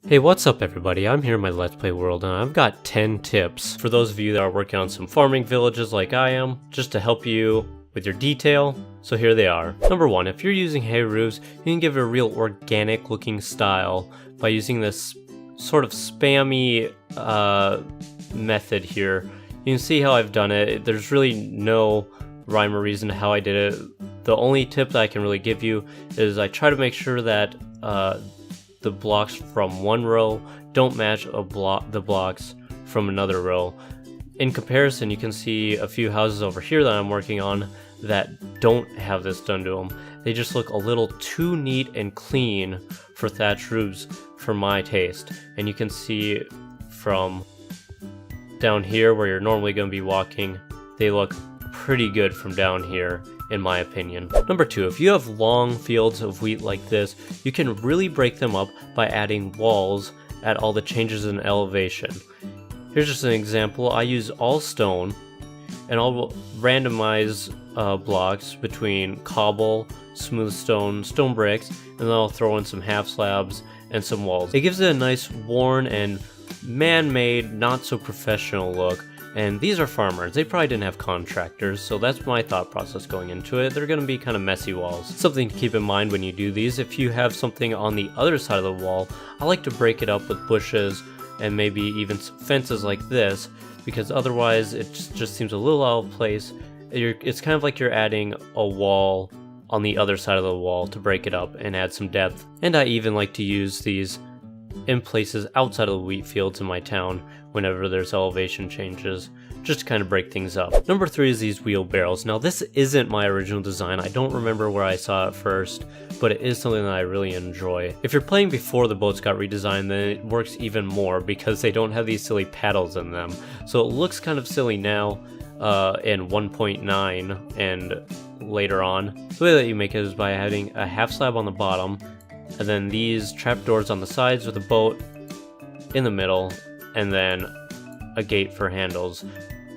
Hey, what's up everybody? I'm here in my Let's Play world and I've got 10 tips for those of you that are working on some farming villages like I am, just to help you with your detail. So here they are. Number 1, if you're using hay roofs, you can give it a real organic looking style by using this sort of spammy method here. You can see how I've done it. There's really no rhyme or reason to how I did it. The only tip that I can really give you is I try to make sure that the blocks from one row don't match the blocks from another row. In comparison, you can see a few houses over here that I'm working on that don't have this done to them. They just look a little too neat and clean for thatch roofs for my taste. And you can see from down here where you're normally going to be walking, they look pretty good from down here, in my opinion. Number 2, if you have long fields of wheat like this, you can really break them up by adding walls at all the changes in elevation. Here's just an example. I use all stone, and I'll randomize blocks between cobble, smooth stone, stone bricks, and then I'll throw in some half slabs and some walls. It gives it a nice worn and man-made, not so professional look. And these are farmers, they probably didn't have contractors, so that's my thought process going into it. They're going to be kind of messy walls. Something to keep in mind when you do these, if you have something on the other side of the wall, I like to break it up with bushes and maybe even some fences like this, because otherwise it just seems a little out of place. It's kind of like you're adding a wall on the other side of the wall to break it up and add some depth. And I even like to use these in places outside of the wheat fields in my town whenever there's elevation changes, just to kind of break things up. Number 3 is these wheelbarrows. Now this isn't my original design. I don't remember where I saw it first, but it is something that I really enjoy. If you're playing before the boats got redesigned, then it works even more because they don't have these silly paddles in them. So it looks kind of silly now in 1.9 and later on. The way that you make it is by having a half slab on the bottom, and then these trapdoors on the sides with a boat in the middle, and then a gate for handles.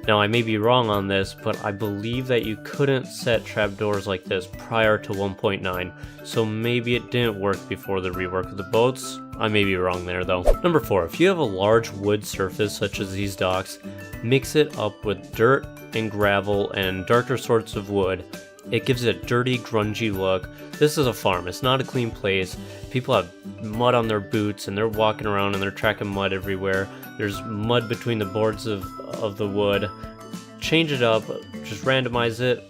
Now I may be wrong on this, but I believe that you couldn't set trapdoors like this prior to 1.9, so maybe it didn't work before the rework of the boats. I may be wrong there though. Number 4, if you have a large wood surface such as these docks, mix it up with dirt and gravel and darker sorts of wood. It gives it a dirty, grungy look. This is a farm, it's not a clean place. People have mud on their boots and they're walking around and they're tracking mud everywhere. There's mud between the boards of the wood. Change it up, just randomize it,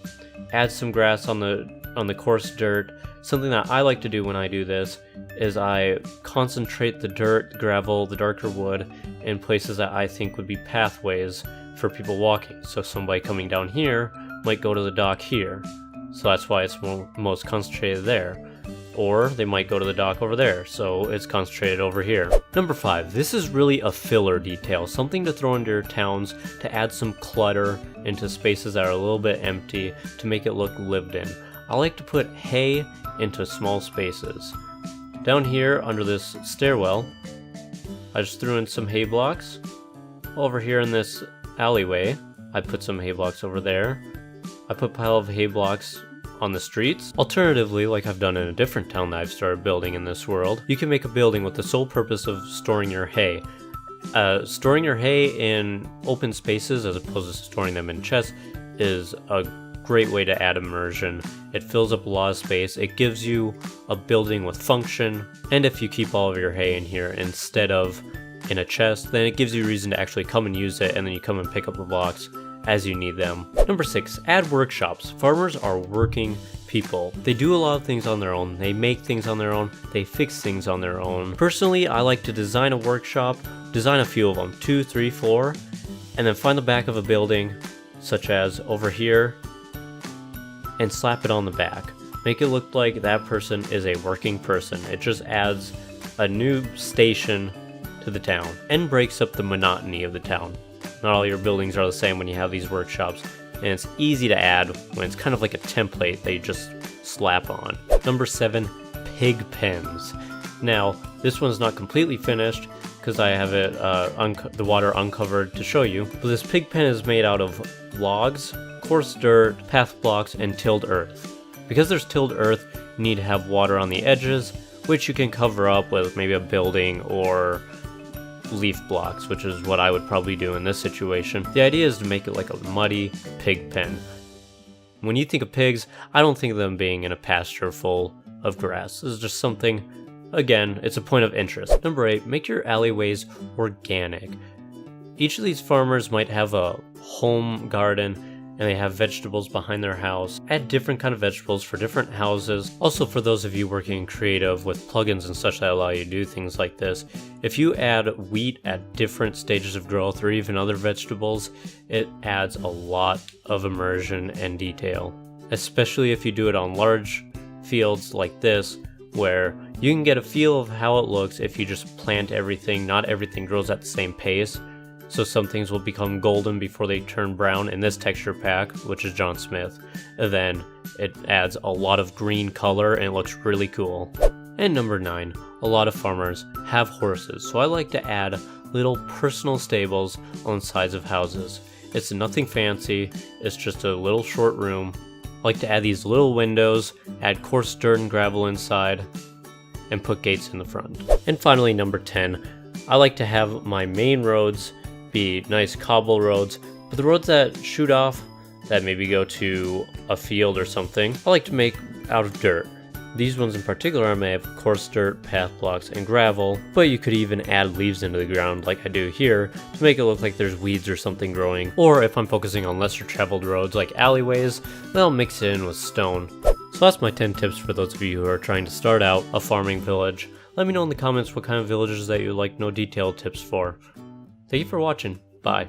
add some grass on the coarse dirt. Something that I like to do when I do this is I concentrate the dirt, the gravel, the darker wood in places that I think would be pathways for people walking. So somebody coming down here might go to the dock here. So that's why it's most concentrated there. Or they might go to the dock over there, so it's concentrated over here. Number 5, this is really a filler detail, something to throw into your towns to add some clutter into spaces that are a little bit empty to make it look lived in. I like to put hay into small spaces. Down here under this stairwell, I just threw in some hay blocks. Over here in this alleyway, I put some hay blocks over there. I put a pile of hay blocks on the streets. Alternatively, like I've done in a different town that I've started building in this world, you can make a building with the sole purpose of storing your hay. Storing your hay in open spaces as opposed to storing them in chests is a great way to add immersion. It fills up a lot of space, it gives you a building with function, and if you keep all of your hay in here instead of in a chest, then it gives you a reason to actually come and use it, and then you come and pick up the blocks as you need them. Number 6, add workshops. Farmers are working people. They do a lot of things on their own. They make things on their own. They fix things on their own. Personally, I like to design a workshop, design a few of them, 2, 3, 4, and then find the back of a building, such as over here, and slap it on the back. Make it look like that person is a working person. It just adds a new station to the town and breaks up the monotony of the town. Not all your buildings are the same when you have these workshops, and it's easy to add when it's kind of like a template that you just slap on. Number 7, pig pens. Now, this one's not completely finished because I have it the water uncovered to show you, but this pig pen is made out of logs, coarse dirt, path blocks, and tilled earth. Because there's tilled earth, you need to have water on the edges, which you can cover up with maybe a building or leaf blocks, which is what I would probably do in this situation. The idea is to make it like a muddy pig pen. When you think of pigs, I don't think of them being in a pasture full of grass. This is just something, again, it's a point of interest. Number 8, make your alleyways organic. Each of these farmers might have a home garden and they have vegetables behind their house. Add different kind of vegetables for different houses. Also, for those of you working creative with plugins and such that allow you to do things like this, if you add wheat at different stages of growth or even other vegetables, it adds a lot of immersion and detail, especially if you do it on large fields like this, where you can get a feel of how it looks if you just plant everything. Not everything grows at the same pace, so some things will become golden before they turn brown in this texture pack, which is John Smith. And then it adds a lot of green color and it looks really cool. And number 9, a lot of farmers have horses, so I like to add little personal stables on the sides of houses. It's nothing fancy, it's just a little short room. I like to add these little windows, add coarse dirt and gravel inside, and put gates in the front. And finally, number 10, I like to have my main roads be nice cobble roads, but the roads that shoot off, that maybe go to a field or something, I like to make out of dirt. These ones in particular, I may have coarse dirt, path blocks, and gravel, but you could even add leaves into the ground like I do here to make it look like there's weeds or something growing. Or if I'm focusing on lesser traveled roads like alleyways, then I'll mix it in with stone. So that's my 10 tips for those of you who are trying to start out a farming village. Let me know in the comments what kind of villages that you like no detailed tips for. Thank you for watching. Bye.